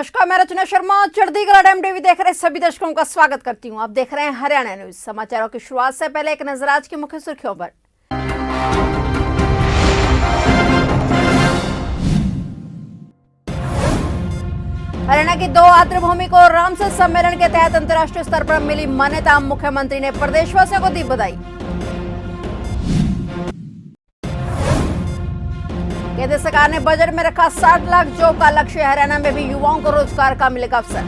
नमस्कार, मैं रचना Sharma चढ़ीगढ़ dam TV देख रहे सभी दर्शकों का स्वागत करती हूं। आप देख रहे हैं हरियाणा न्यूज। समाचारों की शुरुआत से पहले एक नजर आज की मुख्य सुर्खियों पर। हरियाणा की 2 आर्द्रभूमि को रामसर सम्मेलन के तहत अंतर्राष्ट्रीय स्तर पर मिली मान्यता। मुख्यमंत्री ने प्रदेशवासियों को दी बधाई। केंद्र सरकार ने बजट में रखा 60 लाख जॉब का लक्ष्य। हरियाणा में भी युवाओं को रोजगार का मिलेगा अवसर।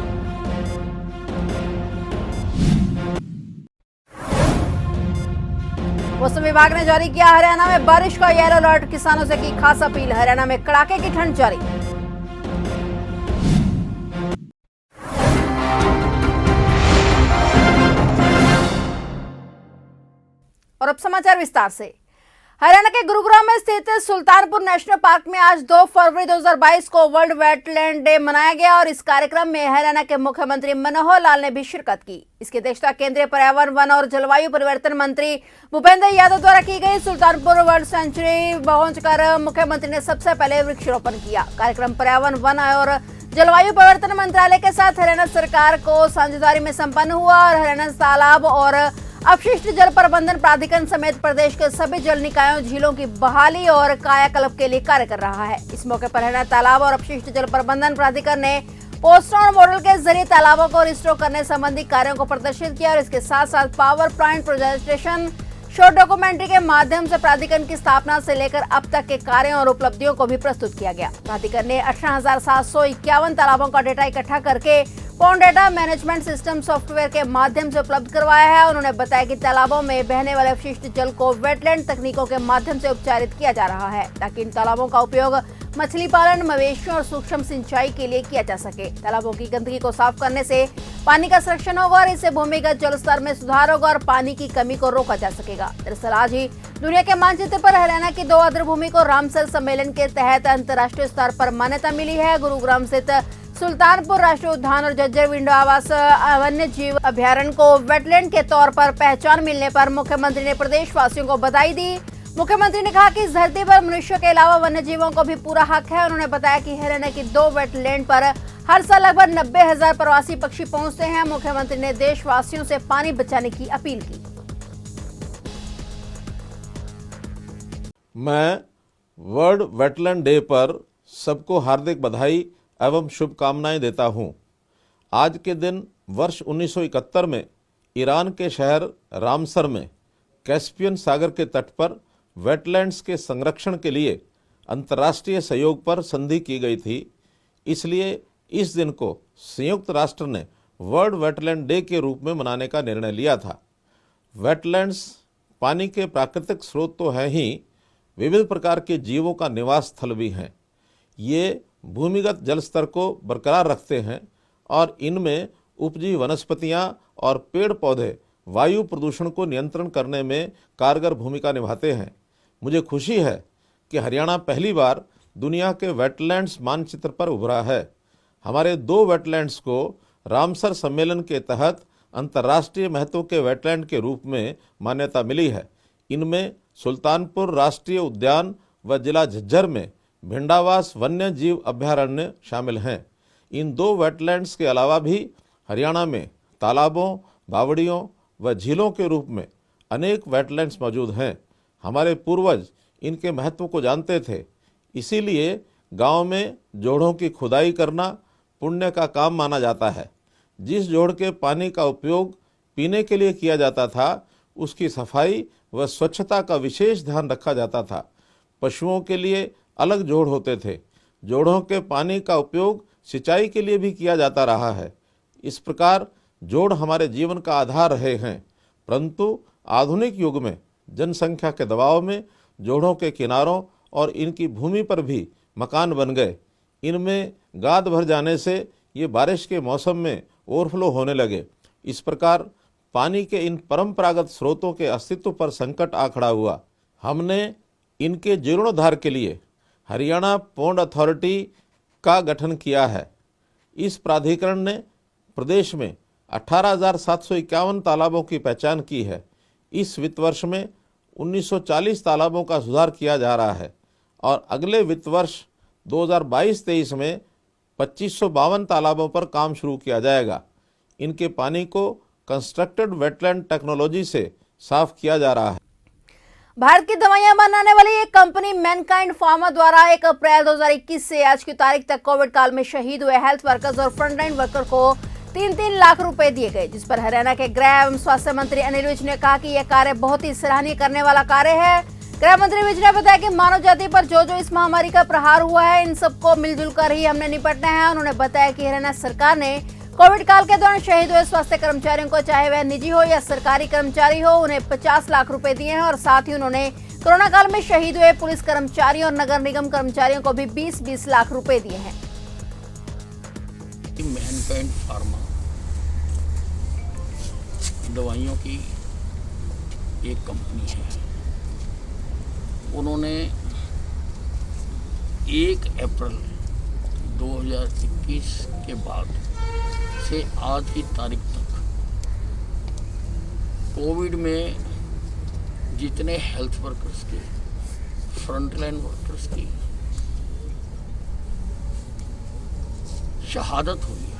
मौसम विभाग ने जारी किया हरियाणा में बारिश का येलो अलर्ट। किसानों से की खास अपील। हरियाणा में कड़ाके की ठंड जारी। और अब समाचार विस्तार से। हरियाणा के गुरुग्राम में स्थित सुल्तानपुर नेशनल पार्क में आज 2 फरवरी 2022 को वर्ल्ड वेटलैंड डे मनाया गया और इस कार्यक्रम में हरियाणा के मुख्यमंत्री मनोहर लाल ने भी शिरकत की। इसकी अध्यक्षता केंद्रीय पर्यावरण, वन और जलवायु परिवर्तन मंत्री भूपेंद्र यादव द्वारा की गई। सुल्तानपुर वर्ल्ड सेंचुरी पहुंचकर मुख्यमंत्री ने सबसे पहले वृक्षारोपण किया। कार्यक्रम पर्यावरण, वन और जलवायु परिवर्तन मंत्रालय के साथ हरियाणा सरकार को साझेदारी में संपन्न हुआ और हरियाणा तालाब और अपशिष्ट जल प्रबंधन प्राधिकरण समेत प्रदेश के सभी जल निकायों, झीलों की बहाली और कायाकल्प के लिए कार्य कर रहा है। इस मौके पर हरियाणा तालाब और अपशिष्ट जल प्रबंधन प्राधिकरण ने पोस्टर और मॉडल के जरिए तालाबों को रिस्टोर करने संबंधी कार्यों को प्रदर्शित किया और इसके साथ साथ power point presentation, short documentary के माध्यम से प्राधिकरण की स्थापना से लेकर अब तक के कार्यों और उपलब्धियों को भी प्रस्तुत किया गया। प्राधिकरण ने 18,751 तालाबों का डेटा इकट्ठा करके pond data management system software के माध्यम से उपलब्ध करवाया है। उन्होंने बताया कि तालाबों में बहने वाले अपशिष्ट जल को वेटलैंड तकनीकों के माध्यम से उपचारित किया जा रहा है ताकि इन तालाबों का उपयोग मछली पालन, मवेशियों और सूक्ष्म सिंचाई के लिए किया जा सके। तालाबों की गंदगी को साफ करने से पानी का संरक्षण होगा और इससे भूमिगत जल स्तर में सुधार होगा और पानी की कमी को रोका जा सकेगा। दरअसल आज ही दुनिया के मानचित्र पर हरियाणा की 2 आर्द्रभूमि को रामसर सम्मेलन के तहत अंतर्राष्ट्रीय स्तर पर मान्यता मिली है। गुरुग्राम स्थित सुल्तानपुर राष्ट्रीय उद्यान और जज्जर विंडो आवास वन्य जीव अभ्यारण्य को वेटलैंड के तौर पर पहचान मिलने पर मुख्यमंत्री ने प्रदेशवासियों को बधाई दी। मुख्यमंत्री ने कहा कि इस धरती पर मनुष्य के अलावा वन्य जीवों को भी पूरा हक है। उन्होंने बताया कि हरियाणा की 2 वेटलैंड पर हर साल लगभग 90,000 प्रवासी पक्षी पहुंचते हैं। मुख्यमंत्री ने देशवासियों से पानी बचाने की अपील की। मैं वर्ल्ड वेटलैंड डे पर सबको हार्दिक बधाई एवं शुभकामनाएं देता हूं। आज के दिन वर्ष 1971 में ईरान के शहर रामसर में कैस्पियन सागर के तट पर वेटलैंड्स के संरक्षण के लिए अंतर्राष्ट्रीय सहयोग पर संधि की गई थी। इसलिए इस दिन को संयुक्त राष्ट्र ने वर्ल्ड वेटलैंड डे के रूप में मनाने का निर्णय लिया था। वेटलैंड्स पानी के प्राकृतिक स्रोत तो हैं ही, विविध प्रकार के जीवों का निवास स्थल भी हैं। ये भूमिगत जल स्तर को बरकरार रखते हैं और इनमें उपजी वनस्पतियां और पेड़ पौधे वायु प्रदूषण को नियंत्रण करने में कारगर भूमिका निभाते हैं। मुझे खुशी है कि हरियाणा पहली बार दुनिया के वेटलैंड्स मानचित्र पर उभरा है। हमारे 2 वेटलैंड्स को रामसर सम्मेलन के तहत अंतर्राष्ट्रीय महत्व के वेटलैंड के रूप में मान्यता मिली है। इनमें सुल्तानपुर राष्ट्रीय उद्यान व जिला झज्जर में भिंडावास वन्य जीव अभ्यारण्य शामिल हैं। इन 2 वेटलैंड्स के अलावा भी हरियाणा में तालाबों, बावड़ियों व झीलों के रूप में अनेक वेटलैंड्स मौजूद हैं। हमारे पूर्वज इनके महत्व को जानते थे, इसीलिए गांव में जोड़ों की खुदाई करना पुण्य का काम माना जाता है। जिस जोड़ के पानी का उपयोग पीने के लिए किया जाता था, उसकी सफाई व स्वच्छता का विशेष ध्यान रखा जाता था। पशुओं के लिए अलग जोड़ होते थे। जोड़ों के पानी का उपयोग सिंचाई के लिए भी किया जाता रहा है। इस प्रकार जोड़ हमारे जीवन का आधार रहे हैं, परंतु आधुनिक युग में जनसंख्या के दबाव में जोड़ों के किनारों और इनकी भूमि पर भी मकान बन गए। इनमें गाद भर जाने से ये बारिश के मौसम में ओवरफ्लो होने लगे। इस प्रकार पानी के इन परंपरागत स्रोतों के अस्तित्व पर संकट आ खड़ा हुआ। हमने इनके जीर्णोद्धार के लिए हरियाणा पौंड अथॉरिटी का गठन किया है। इस प्राधिकरण ने प्रदेश में 18,751 तालाबों की पहचान की है। इस वित्त वर्ष में 1940 तालाबों का सुधार किया जा रहा है और अगले वित्त वर्ष 2022-23 में 2552 तालाबों पर काम शुरू किया जाएगा। इनके पानी को कंस्ट्रक्टेड वेटलैंड टेक्नोलॉजी से साफ किया जा रहा है। भारत की दवाइयां बनाने वाली एक कंपनी मैनकाइंड फार्मा द्वारा 1 अप्रैल 2021 से आज की तारीख तक कोविड काल में शहीद हुए हेल्थ वर्कर्स और फ्रंटलाइन वर्कर को 3-3 लाख रुपए दिए गए, जिस पर हरियाणा के गृह एवं स्वास्थ्य मंत्री अनिल विज ने कहा कि यह कार्य बहुत ही सराहनीय करने वाला कार्य है। गृह मंत्री विज ने बताया कि मानव जाति पर जो इस महामारी का प्रहार हुआ है, इन सबको मिलजुल कर ही हमने निपटना है। उन्होंने बताया कि हरियाणा सरकार ने कोविड काल के दौरान शहीद हुए स्वास्थ्य कर्मचारियों को, चाहे वह निजी हो या सरकारी कर्मचारी हो, उन्हें 50 लाख रुपए दिए हैं और साथ ही उन्होंने कोरोना काल में शहीद हुए पुलिस कर्मचारियों और नगर निगम कर्मचारियों को भी 20-20 लाख रुपए दिए हैं। मैनकाइंड फार्मा दवाइयों की एक कंपनी है। उन्होंने 1 अप्रैल 2021 के बाद से आज की तारीख तक कोविड में जितने हेल्थ वर्कर्स के, फ्रंटलाइन वर्कर्स की शहादत हुई है,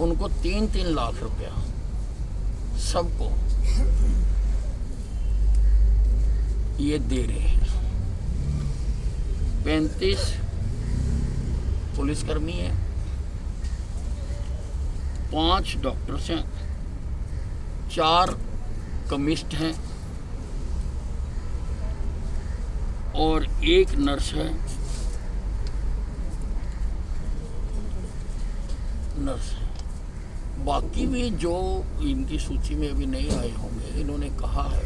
उनको 3-3 लाख रुपया सबको ये दे रहे हैं। 35 पुलिसकर्मी हैं, 5 डॉक्टर्स हैं, 4 केमिस्ट हैं और 1 नर्स है। बाकी भी जो इनकी सूची में अभी नहीं आए होंगे, इन्होंने कहा है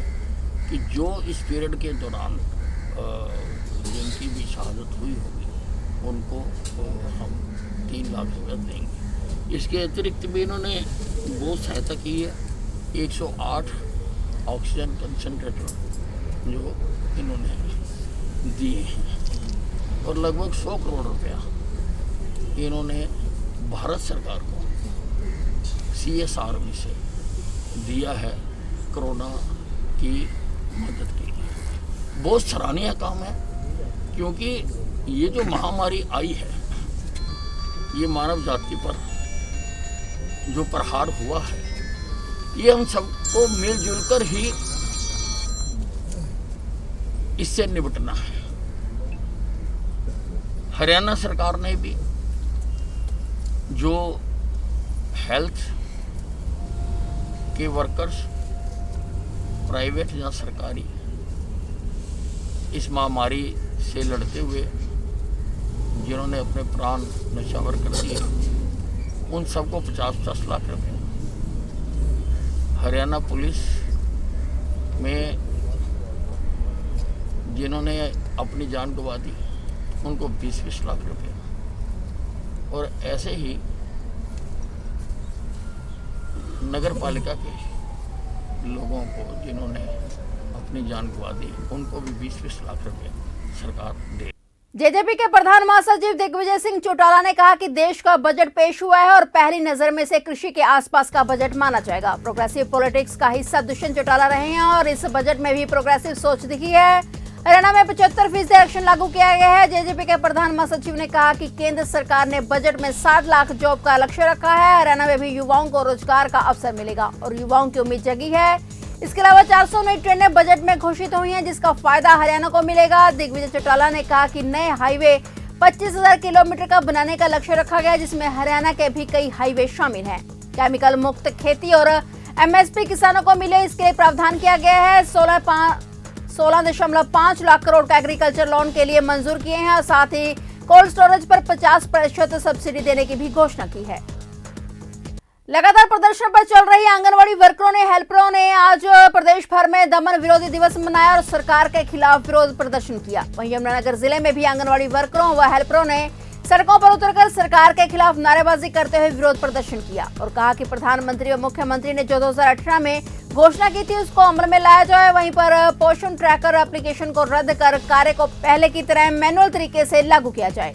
कि जो इस पीरियड के दौरान जिनकी भी शहादत हुई होगी उनको हम 3 लाख रुपये देंगे। इसके अतिरिक्त भी इन्होंने बहुत सहायता की है। 108 ऑक्सीजन कंसनट्रेटर जो इन्होंने दिए हैं और लगभग 100 करोड़ रुपया इन्होंने भारत सरकार को CSR में से दिया है कोरोना की मदद के लिए। बहुत सराहनीय काम है, क्योंकि ये जो महामारी आई है, ये मानव जाति पर जो प्रहार हुआ है, ये हम सबको मिलजुल कर ही इससे निपटना है। हरियाणा सरकार ने भी जो हेल्थ के वर्कर्स, प्राइवेट या सरकारी, इस महामारी से लड़ते हुए जिन्होंने अपने प्राण न्यौछावर कर दिए, उन सबको 50-50 लाख रुपए। हरियाणा पुलिस में जिन्होंने अपनी जान गंवा दी, उनको 20-20 लाख रुपए। और ऐसे ही नगर पालिका के लोगों को जिन्होंने अपनी जान गंवा दी, उनको भी 20-20 लाख रुपए सरकार दे। जेजेपी के प्रधान महासचिव दिग्विजय सिंह चौटाला ने कहा कि देश का बजट पेश हुआ है और पहली नजर में से कृषि के आसपास का बजट माना जाएगा। प्रोग्रेसिव पॉलिटिक्स का हिस्सा दुष्यंत चौटाला रहे हैं और इस बजट में भी प्रोग्रेसिव सोच दिखी है। हरियाणा में 75% आरक्षण लागू किया गया है। जेजेपी के प्रधान महासचिव ने कहा कि केंद्र सरकार ने बजट में 60 लाख जॉब का लक्ष्य रखा है। हरियाणा में भी युवाओं को रोजगार का अवसर मिलेगा और युवाओं की उम्मीद जगी है। इसके अलावा 400 नई ट्रेनें बजट में घोषित हुई हैं, जिसका फायदा हरियाणा को मिलेगा। दिग्विजय चौटाला ने कहा कि नए हाईवे 25,000 किलोमीटर का बनाने का लक्ष्य रखा गया, जिसमें हरियाणा के भी कई हाईवे शामिल हैं। केमिकल मुक्त खेती और MSP किसानों को मिले, इसके लिए प्रावधान किया गया है। 16.5 लाख करोड़ का एग्रीकल्चर लोन के लिए मंजूर किए हैं और साथ ही कोल्ड स्टोरेज पर 50% सब्सिडी देने की भी घोषणा की है। लगातार प्रदर्शन पर चल रही आंगनवाड़ी वर्करों ने, हेल्परों ने आज प्रदेश भर में दमन विरोधी दिवस मनाया और सरकार के खिलाफ विरोध प्रदर्शन किया। वहीं यमुनानगर जिले में भी आंगनवाड़ी वर्करों व हेल्परों ने सड़कों पर उतरकर सरकार के खिलाफ नारेबाजी करते हुए विरोध प्रदर्शन किया और कहा कि प्रधानमंत्री और मुख्यमंत्री ने जो 2018 में घोषणा की थी, उसको अमल में लाया जाए। वहीं पर पोषण ट्रैकर एप्लीकेशन को रद्द कर कार्य को पहले की तरह मैनुअल तरीके से लागू किया जाए।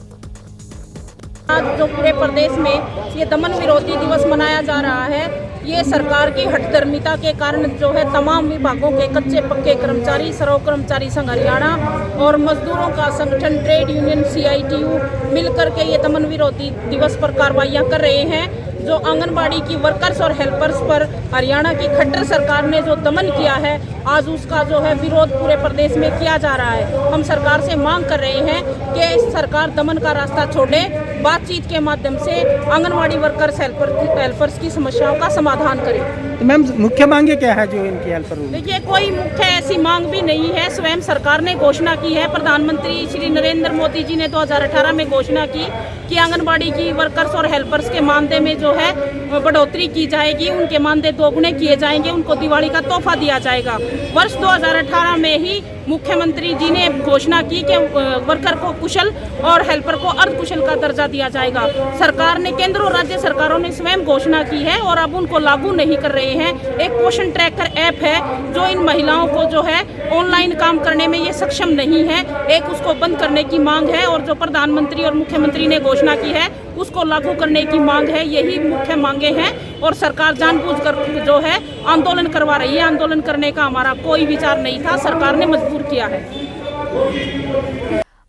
आज जो पूरे प्रदेश में ये दमन विरोधी दिवस मनाया जा रहा है, ये सरकार की हठधर्मिता के कारण जो है तमाम विभागों के कच्चे पक्के कर्मचारी, सर्व कर्मचारी संघ हरियाणा और मजदूरों का संगठन ट्रेड यूनियन CITU मिलकर के ये दमन विरोधी दिवस पर कार्रवाइयाँ कर रहे हैं। जो आंगनबाड़ी की वर्कर्स और हेल्पर्स पर हरियाणा की खट्टर सरकार ने जो दमन किया है, आज उसका जो है विरोध पूरे प्रदेश में किया जा रहा है। हम सरकार से मांग कर रहे हैं कि सरकार दमन का रास्ता छोड़े, बातचीत के माध्यम से आंगनबाड़ी वर्कर्स हेल्पर्स की समस्याओं का समाधान करे। तो मैम मुख्य मांगे क्या है जो इनकी हेल्पर होगी? देखिए, कोई मुख्य ऐसी मांग भी नहीं है। स्वयं सरकार ने घोषणा की है, प्रधानमंत्री श्री नरेंद्र मोदी जी ने 2018 में घोषणा की कि आंगनबाड़ी की वर्कर्स और हेल्पर्स के मानदेय में जो है बढ़ोतरी की जाएगी, उनके मानदेय दोगुने किए जाएंगे, उनको दिवाली का तोहफा दिया जाएगा। वर्ष 2018 में ही मुख्यमंत्री जी ने घोषणा की कि वर्कर को कुशल और हेल्पर को अर्धकुशल का दर्जा दिया जाएगा। सरकार ने, केंद्र और राज्य सरकारों ने स्वयं घोषणा की है और अब उनको लागू नहीं कर रहे हैं। एक पोषण ट्रैकर ऐप है जो इन महिलाओं को जो है ऑनलाइन काम करने में ये सक्षम नहीं है, एक उसको बंद करने की मांग है और जो प्रधानमंत्री और मुख्यमंत्री ने घोषणा की है उसको लागू करने की मांग है। यही मुख्य मांगे हैं और सरकार जानबूझकर जो है आंदोलन करवा रही है। आंदोलन करने का हमारा कोई विचार नहीं था, सरकार ने मजबूर किया है।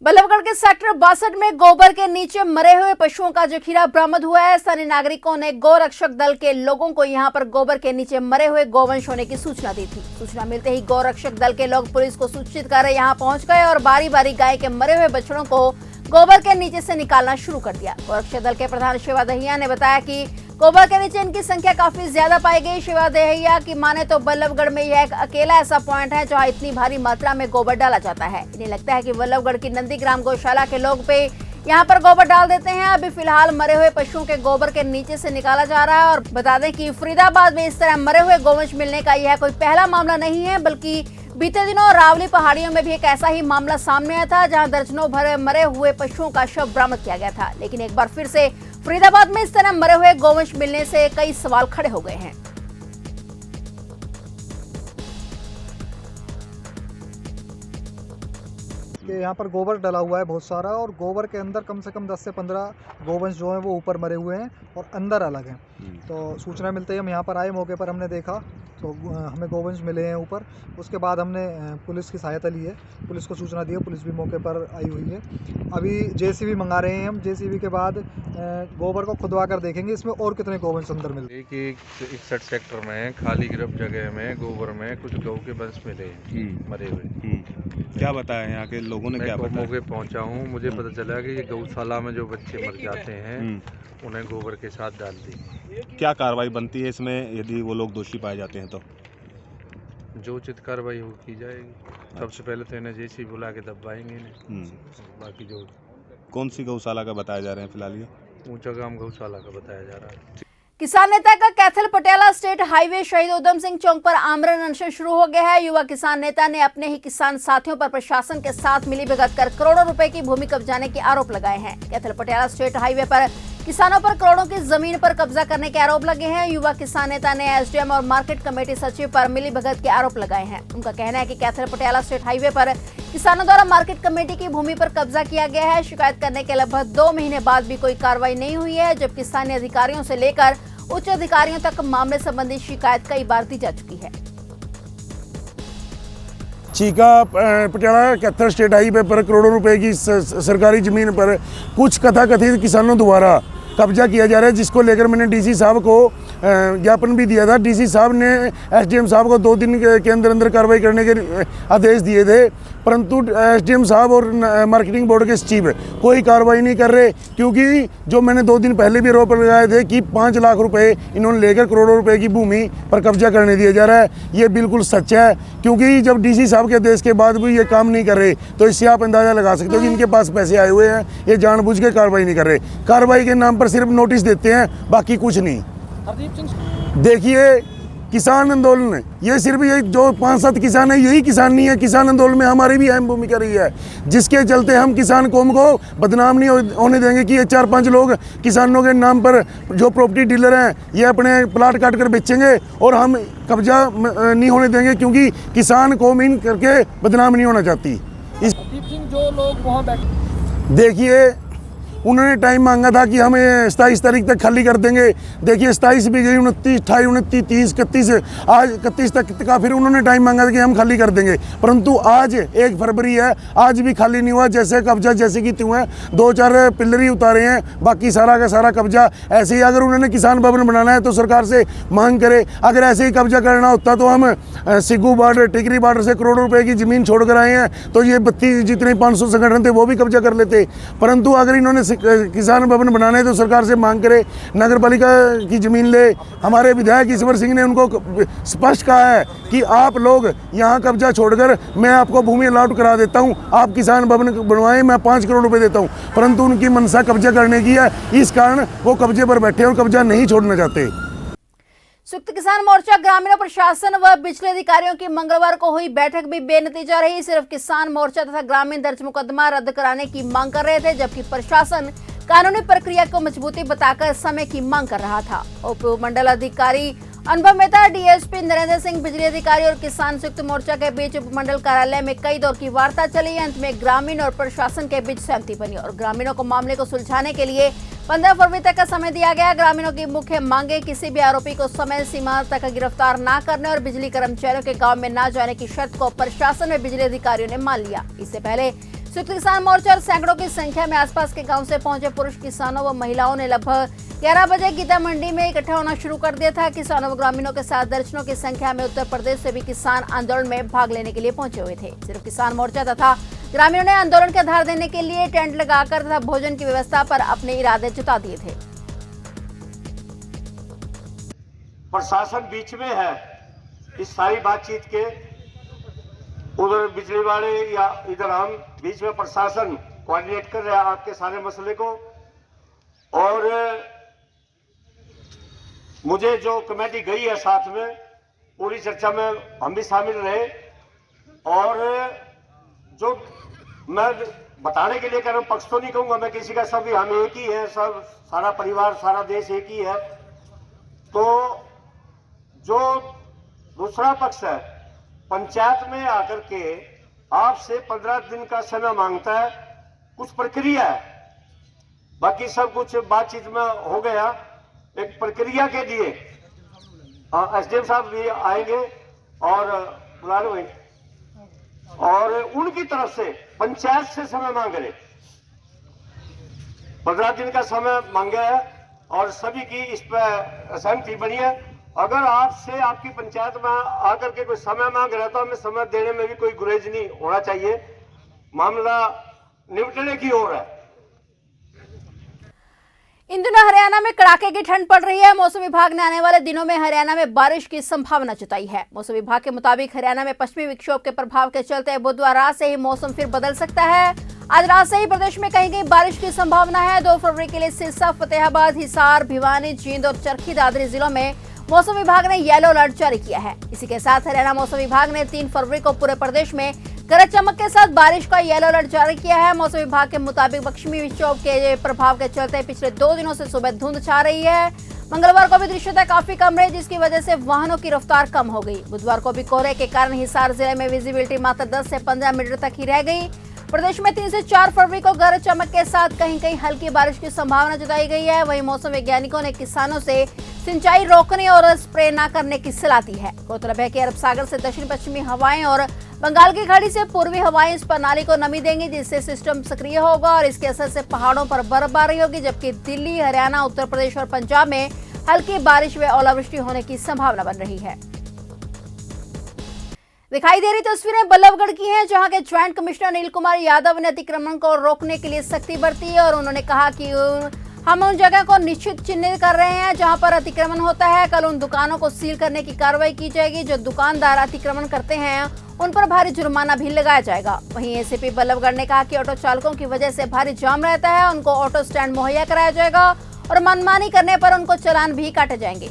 बल्लभगढ़ के सेक्टर 62 में गोबर के नीचे मरे हुए पशुओं का जखीरा बरामद हुआ है। स्थानीय नागरिकों ने गौरक्षक दल के लोगों को यहां पर गोबर के नीचे मरे हुए गौवंश होने की सूचना दी थी। सूचना मिलते ही गौरक्षक दल के लोग पुलिस को सूचित कर यहां पहुंच गए और बारी बारी गाय के मरे हुए बछड़ों को गोबर के नीचे से निकालना शुरू कर दिया। गौरक्षक दल के प्रधान शिवा दहिया ने बताया कि गोबर के नीचे इनकी संख्या काफी ज्यादा पाई गई। शिवा दहिया की माने तो बल्लभगढ़ में यह एक अकेला ऐसा पॉइंट है जहां इतनी भारी मात्रा में गोबर डाला जाता है। इन्हें लगता है कि बल्लभगढ़ की नंदीग्राम गौशाला के लोग पे यहाँ पर गोबर डाल देते हैं। अभी फिलहाल मरे हुए पशुओं के गोबर के नीचे से निकाला जा रहा है। और बता दें कि फरीदाबाद में इस तरह मरे हुए गौवंश मिलने का यह कोई पहला मामला नहीं है, बल्कि बीते दिनों रावली पहाड़ियों में भी एक ऐसा ही मामला सामने आया था जहां दर्जनों भरे मरे हुए पशुओं का शव बरामद किया गया था। लेकिन एक बार फिर से फरीदाबाद में इस तरह मरे हुए गौवंश मिलने से कई सवाल खड़े हो गए हैं। यहाँ पर गोबर डला हुआ है बहुत सारा, और गोबर के अंदर कम से कम 10 से 15 गोवंश जो हैं वो ऊपर मरे हुए हैं और अंदर अलग हैं। तो सूचना मिलते ही हम यहाँ पर आए, मौके पर हमने देखा तो हमें गोवंश मिले हैं ऊपर। उसके बाद हमने पुलिस की सहायता ली है, पुलिस को सूचना दी है, पुलिस भी मौके पर आई हुई है। अभी JCB मंगा रहे हैं हम, JCB के बाद गोबर को खुदवा कर देखेंगे इसमें और कितने गोवंश अंदर मिले। एक 61 सेक्टर में खाली गिरफ्त जगह में गोबर में कुछ गौ के वंश मिले हैं मरे हुए। क्या बताया यहाँ के लोगों ने? क्या बताया? मौके पहुँचा हूँ, मुझे पता चला कि ये गौशाला में जो बच्चे मर जाते हैं उन्हें गोबर के साथ डाल दी। क्या कार्रवाई बनती है इसमें यदि वो लोग दोषी पाए जाते हैं तो? जो उचित कार्रवाई हो की जाएगी। सबसे पहले तो इन्हें JCB बुला के दबाएंगे इन्हें। बाकी जो कौन सी गौशाला का बताया जा रहे हैं फिलहाल? ये ऊंचा गांव गौशाला का बताया जा रहा है। किसान नेता का कैथल पटियाला स्टेट हाईवे शहीद उधम सिंह चौक पर आमरण अनशन शुरू हो गया है। युवा किसान नेता ने अपने ही किसान साथियों पर प्रशासन के साथ मिलीभगत कर करोड़ों रुपए की भूमि कब्जाने के आरोप लगाए हैं। कैथल पटियाला स्टेट हाईवे पर किसानों पर करोड़ों की जमीन पर कब्जा करने के आरोप लगे हैं। युवा किसान नेता ने SDM और मार्केट कमेटी सचिव पर मिलीभगत के आरोप लगाए हैं। उनका कहना है कि कैथल पटियाला स्टेट हाईवे पर किसानों द्वारा मार्केट कमेटी की भूमि पर कब्जा किया गया है। शिकायत करने के लगभग 2 महीने बाद भी कोई कार्रवाई नहीं हुई है, जबकि स्थानीय अधिकारियों से लेकर उच्च अधिकारियों तक मामले संबंधी शिकायत कई बार दी जा चुकी है। Chica Patiala Kaithal state highway पर करोड़ों रुपए की सरकारी जमीन पर कुछ कथाकथित किसानों द्वारा कब्जा किया जा रहा है, जिसको लेकर मैंने DC साहब को ज्ञापन भी दिया था। DC साहब ने SDM साहब को 2 दिन के अंदर कार्रवाई करने के आदेश दिए थे, परंतु SDM साहब और मार्केटिंग बोर्ड के सचिव कोई कार्रवाई नहीं कर रहे, क्योंकि जो मैंने 2 दिन पहले भी आरोप लगाए थे कि 5 लाख रुपए इन्होंने लेकर करोड़ों रुपए की भूमि पर कब्जा करने दिया जा रहा है। ये बिल्कुल सच है, क्योंकि जब DC साहब के आदेश के बाद भी ये काम नहीं कर रहे तो इससे आप अंदाजा लगा सकते हो कि इनके पास पैसे आए हुए हैं, ये जानबूझ के कार्रवाई नहीं कर रहे। कार्रवाई के नाम पर सिर्फ नोटिस देते हैं, बाकी कुछ नहीं। देखिए, किसान आंदोलन ये सिर्फ ये जो 5-7 किसान है यही किसान नहीं है, किसान आंदोलन में हमारी भी अहम भूमिका रही है, जिसके चलते हम किसान कौम को बदनाम नहीं होने देंगे कि ये 4-5 लोग किसानों के नाम पर जो प्रॉपर्टी डीलर हैं ये अपने प्लाट काट कर बेचेंगे और हम कब्जा नहीं होने देंगे, क्योंकि किसान कौम इन करके बदनाम नहीं होना चाहती। इस जो लोग वहाँ बैठे, देखिए, उन्होंने टाइम मांगा था कि हम 27 तारीख तक खाली कर देंगे। देखिए 27 भी गई, 29, 28, 29, 30, 31, आज 31 तक का फिर उन्होंने टाइम मांगा था कि हम खाली कर देंगे, परंतु आज 1 फरवरी है, आज भी खाली नहीं हुआ। जैसे कब्जा जैसे की त्यों है, 2-4 पिलर ही उतारे हैं, बाकी सारा का सारा कब्जा ऐसे ही। अगर उन्होंने किसान भवन बनाना है तो सरकार से मांग करे। अगर ऐसे ही कब्जा करना होता तो हम सिग्गू बॉर्डर, टिकरी बॉर्डर से करोड़ों रुपए की ज़मीन छोड़ कर आए हैं, तो ये 32 जितने 500 संगठन थे वो भी कब्जा कर लेते। परंतु अगर इन्होंने किसान भवन बनाना है तो सरकार से मांग करे, नगर पालिका की ज़मीन ले। हमारे विधायक ईश्वर सिंह ने उनको स्पष्ट कहा है कि आप लोग यहाँ कब्जा छोड़कर मैं आपको भूमि अलॉट करा देता हूँ, आप किसान भवन बनवाएं, मैं 5 करोड़ रुपए देता हूँ। परंतु उनकी मनसा कब्जा करने की है, इस कारण वो कब्जे पर बैठे और कब्जा नहीं छोड़ना चाहते। संयुक्त किसान मोर्चा ग्रामीण प्रशासन व बिजली अधिकारियों की मंगलवार को हुई बैठक भी बेनतीजा रही। सिर्फ किसान मोर्चा तथा ग्रामीण दर्ज मुकदमा रद्द कराने की मांग कर रहे थे, जबकि प्रशासन कानूनी प्रक्रिया को मजबूती बताकर समय की मांग कर रहा था। उप मंडल अधिकारी अनुभव मेहता, डीएसपी नरेंद्र सिंह, बिजली अधिकारी और किसान संयुक्त मोर्चा के बीच उपमंडल कार्यालय में कई दौर की वार्ता चली। अंत में ग्रामीण और प्रशासन के बीच सहमति बनी और ग्रामीणों को मामले को सुलझाने के लिए 15 फरवरी तक का समय दिया गया। ग्रामीणों की मुख्य मांगे किसी भी आरोपी को समय सीमा तक गिरफ्तार न करने और बिजली कर्मचारियों के गांव में न जाने की शर्त को प्रशासन व बिजली अधिकारियों ने मान लिया। इससे पहले संयुक्त किसान मोर्चा और सैकड़ों की संख्या में आसपास के गांव से पहुंचे पुरुष किसानों व महिलाओं ने लगभग 11 बजे गीता मंडी में इकट्ठा होना शुरू कर दिया था। किसानों व ग्रामीणों के साथ दर्जनों की संख्या में उत्तर प्रदेश से भी किसान आंदोलन में भाग लेने के लिए पहुंचे हुए थे। सिर्फ किसान मोर्चा तथा ग्रामीणों ने आंदोलन के आधार देने के लिए टेंट लगाकर तथा भोजन की व्यवस्था पर अपने इरादे जता दिए थे। प्रशासन बीच में है इस सारी बातचीत के, उधर बिजली वाले या इधर हम बीच में प्रशासन कोऑर्डिनेट कर रहे हैं आपके सारे मसले को। और मुझे जो कमेटी गई है साथ में, पूरी चर्चा में हम भी शामिल रहे। और जो मैं बताने के लिए कह रहा हूँ, पक्ष तो नहीं कहूंगा मैं किसी का, सब हम एक ही है, सब सारा परिवार सारा देश एक ही है। तो जो दूसरा पक्ष है पंचायत में आकर के आपसे 15 दिन का समय मांगता है, कुछ प्रक्रिया है, बाकी सब कुछ बातचीत में हो गया। एक प्रक्रिया के लिए एसडीएम साहब भी आएंगे और बुला लो भाई, और उनकी तरफ से पंचायत से समय मांग रहे, 15 दिन का समय मांगा है और सभी की इस पर सहमति बनी है। अगर आपसे आपकी पंचायत में आकर के कोई समय मांग रहा है तो हमें समय देने में भी कोई गुरेज नहीं होना चाहिए, मामला निपटने की ओर है। इन दिनों हरियाणा में कड़ाके की ठंड पड़ रही है। मौसम विभाग ने आने वाले दिनों में हरियाणा में बारिश की संभावना जताई है। मौसम विभाग के मुताबिक हरियाणा में पश्चिमी विक्षोभ के प्रभाव के चलते बुधवार रात से ही मौसम फिर बदल सकता है। आज रात से ही प्रदेश में कहीं कहीं बारिश की संभावना है। 2 फरवरी के लिए सिरसा, फतेहाबाद, हिसार, भिवानी, जींद और चरखी दादरी जिलों में मौसम विभाग ने येलो अलर्ट जारी किया है। इसी के साथ हरियाणा मौसम विभाग ने 3 फरवरी को पूरे प्रदेश में गरज चमक के साथ बारिश का येलो अलर्ट जारी किया है। मौसम विभाग के मुताबिक पश्चिमी विक्षोभ के प्रभाव के चलते पिछले 2 दिनों से सुबह धुंध छा रही है। मंगलवार को भी दृश्यता काफी कम रही, जिसकी वजह से वाहनों की रफ्तार कम हो गई। बुधवार को भी कोहरे के कारण हिसार जिले में विजिबिलिटी मात्र 10 से 15 मीटर तक ही रह गई। प्रदेश में 3 से 4 फरवरी को गरज चमक के साथ कहीं कहीं हल्की बारिश की संभावना जताई गई है। वहीं मौसम वैज्ञानिकों ने किसानों से सिंचाई रोकने और स्प्रे न करने की सलाह दी है। गौरतलब है कि अरब सागर से दक्षिण पश्चिमी हवाएं और बंगाल की खाड़ी से पूर्वी हवाएं इस प्रणाली को नमी देंगी, जिससे सिस्टम सक्रिय होगा और इसके असर से पहाड़ों पर बर्फबारी होगी, जबकि दिल्ली, हरियाणा, उत्तर प्रदेश और पंजाब में हल्की बारिश व ओलावृष्टि होने की संभावना बन रही है। दिखाई दे रही तस्वीरें बल्लभगढ़ की हैं, जहां के ज्वाइंट कमिश्नर अनिल कुमार यादव ने अतिक्रमण को रोकने के लिए सख्ती बरती है और उन्होंने कहा कि हम उन जगह को निश्चित चिन्हित कर रहे हैं जहां पर अतिक्रमण होता है। कल उन दुकानों को सील करने की कार्रवाई की जाएगी। जो दुकानदार अतिक्रमण करते हैं उन पर भारी जुर्माना भी लगाया जाएगा। वहीं एसीपी बल्लभगढ़ ने कहा कि ऑटो चालकों की वजह से भारी जाम रहता है, उनको ऑटो स्टैंड मुहैया कराया जाएगा और मनमानी करने पर उनको चालान भी काटे जाएंगे।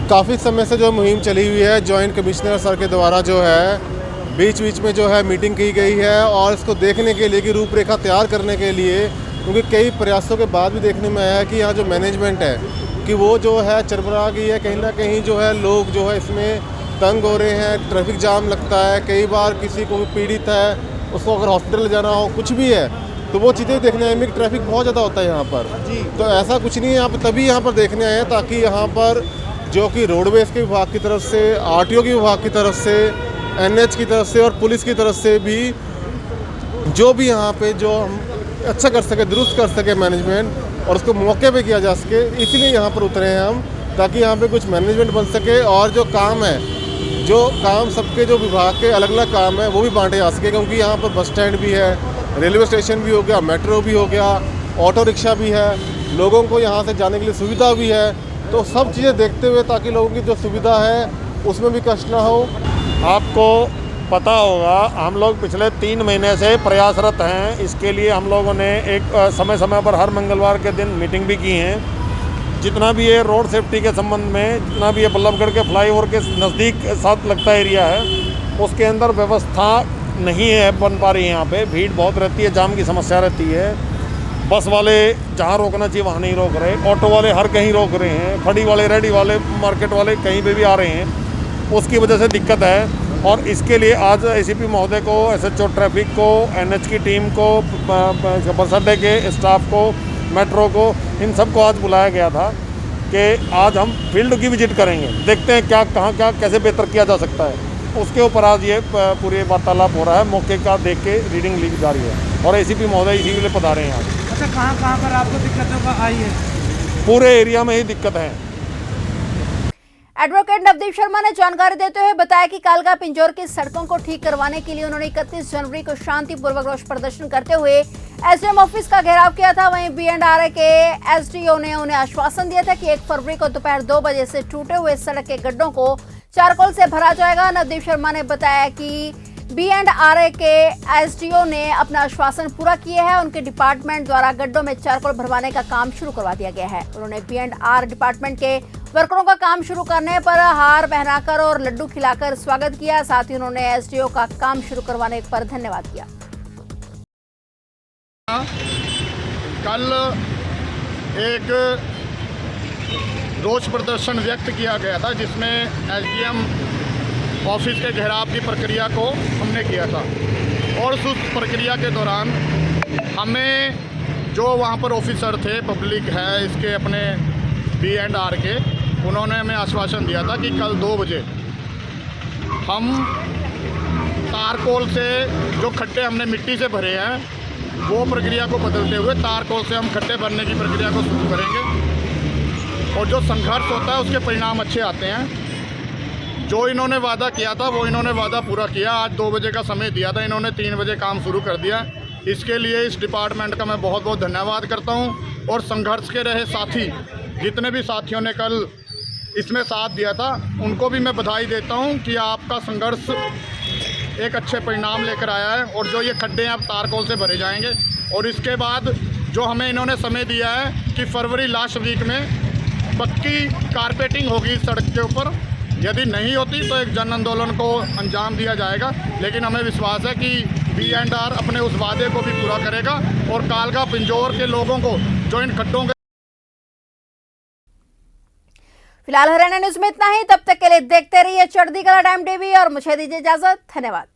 काफ़ी समय से जो मुहिम चली हुई है, जॉइंट कमिश्नर सर के द्वारा जो है बीच बीच में जो है मीटिंग की गई है और इसको देखने के लिए कि रूपरेखा तैयार करने के लिए, क्योंकि कई प्रयासों के बाद भी देखने में आया कि यहाँ जो मैनेजमेंट है कि वो जो है चरबरा गई है। कहीं ना कहीं जो है लोग जो है इसमें तंग हो रहे हैं, ट्रैफिक जाम लगता है, कई बार किसी को पीड़ित है उसको अगर हॉस्पिटल जाना हो, कुछ भी है तो वो चीज़ें देखने आए कि ट्रैफिक बहुत ज़्यादा होता है यहाँ पर जी। तो ऐसा कुछ नहीं है, यहाँ पर तभी यहाँ पर देखने आए हैं ताकि यहाँ पर जो कि रोडवेज़ के विभाग की तरफ से, आरटीओ के विभाग की तरफ से, एनएच की तरफ से और पुलिस की तरफ से भी जो भी यहाँ पे जो हम अच्छा कर सके, दुरुस्त कर सके मैनेजमेंट और उसको मौके पे किया जा सके, इसलिए यहाँ पर उतरे हैं हम, ताकि यहाँ पे कुछ मैनेजमेंट बन सके और जो काम है, जो काम सबके जो विभाग के अलग अलग काम है वो भी बांटे जा सके। क्योंकि यहाँ पर बस स्टैंड भी है, रेलवे स्टेशन भी हो गया, मेट्रो भी हो गया, ऑटो रिक्शा भी है, लोगों को यहाँ से जाने के लिए सुविधा भी है। तो सब चीज़ें देखते हुए ताकि लोगों की जो सुविधा है उसमें भी कष्ट ना हो। आपको पता होगा हम लोग पिछले 3 महीने से प्रयासरत हैं। इसके लिए हम लोगों ने एक समय समय पर हर मंगलवार के दिन मीटिंग भी की है। जितना भी ये रोड सेफ्टी के संबंध में, जितना भी ये बल्लभगढ़ के फ्लाईओवर के नज़दीक साथ लगता एरिया है, उसके अंदर व्यवस्था नहीं है बन पा रही है। यहाँ पे भीड़ बहुत रहती है, जाम की समस्या रहती है। बस वाले जहाँ रोकना चाहिए वहाँ नहीं रोक रहे, ऑटो वाले हर कहीं रोक रहे हैं, फड़ी वाले, रेडी वाले, मार्केट वाले कहीं पे भी आ रहे हैं, उसकी वजह से दिक्कत है। और इसके लिए आज एसीपी महोदय को, एसएचओ ट्रैफिक को, एनएच की टीम को, बस अड्डे के स्टाफ को, मेट्रो को, इन सबको आज बुलाया गया था कि आज हम फील्ड की विजिट करेंगे, देखते हैं क्या कहाँ क्या कैसे बेहतर किया जा सकता है। उसके ऊपर आज ये पूरे वार्तालाप हो रहा है, मौके का देख के रीडिंग ली जा रही है और एसीपी महोदय इसी के लिए पधारे हैं आज। अच्छा, कहाँ पर आपको दिक्कतों का आई है? पूरे एरिया में ही दिक्कत है। एडवोकेट नवदीप शर्मा ने जानकारी देते हुए बताया कि कालका पिंजौर की सड़कों को ठीक करवाने के लिए उन्होंने 31 जनवरी को शांतिपूर्वक रोष प्रदर्शन करते हुए एसडीएम ऑफिस का घेराव किया था। वहीं बी&आर के एसडीओ ने उन्हें आश्वासन दिया था कि 1 फरवरी को दोपहर 2 बजे से टूटे हुए सड़क के गड्ढों को चारकोल से भरा जाएगा। नवदीप शर्मा ने बताया कि बी&आर के एसडीओ ने अपना आश्वासन पूरा किया है। उनके डिपार्टमेंट द्वारा गड्ढों में चारकोल भरवाने का काम शुरू करवा दिया गया है। उन्होंने बी&आर डिपार्टमेंट के वर्करों का काम शुरू करने पर हार पहनाकर और लड्डू खिलाकर स्वागत किया। साथ ही उन्होंने एसडीओ का काम शुरू करवाने पर धन्यवाद किया। कल एक रोष प्रदर्शन व्यक्त किया गया था जिसमें एसडीएम ऑफिस के घेराव की प्रक्रिया को हमने किया था और उस प्रक्रिया के दौरान हमें जो वहाँ पर ऑफिसर थे, पब्लिक है इसके अपने बी&आर के, उन्होंने हमें आश्वासन दिया था कि कल 2 बजे हम तारकोल से जो खड्डे हमने मिट्टी से भरे हैं वो प्रक्रिया को बदलते हुए तारकोल से हम खड्डे भरने की प्रक्रिया को शुरू करेंगे और जो संघर्ष होता है उसके परिणाम अच्छे आते हैं। जो इन्होंने वादा किया था वो इन्होंने वादा पूरा किया। आज 2 बजे का समय दिया था, इन्होंने 3 बजे काम शुरू कर दिया। इसके लिए इस डिपार्टमेंट का मैं बहुत बहुत धन्यवाद करता हूं और संघर्ष के रहे साथी जितने भी साथियों ने कल इसमें साथ दिया था उनको भी मैं बधाई देता हूं कि आपका संघर्ष एक अच्छे परिणाम लेकर आया है और जो ये खड्डे हैं अब तारकोल से भरे जाएंगे। और इसके बाद जो हमें इन्होंने समय दिया है कि फरवरी लास्ट वीक में पक्की कारपेटिंग होगी सड़क के ऊपर। यदि नहीं होती तो एक जन आंदोलन को अंजाम दिया जाएगा, लेकिन हमें विश्वास है कि बी&आर अपने उस वादे को भी पूरा करेगा और कालका पिंजौर के लोगों को जो इन खड्डों के। फिलहाल हरियाणा न्यूज में इतना ही। तब तक के लिए देखते रहिए चढ़ती कला टाइम टीवी और मुझे दीजिए इजाजत। धन्यवाद।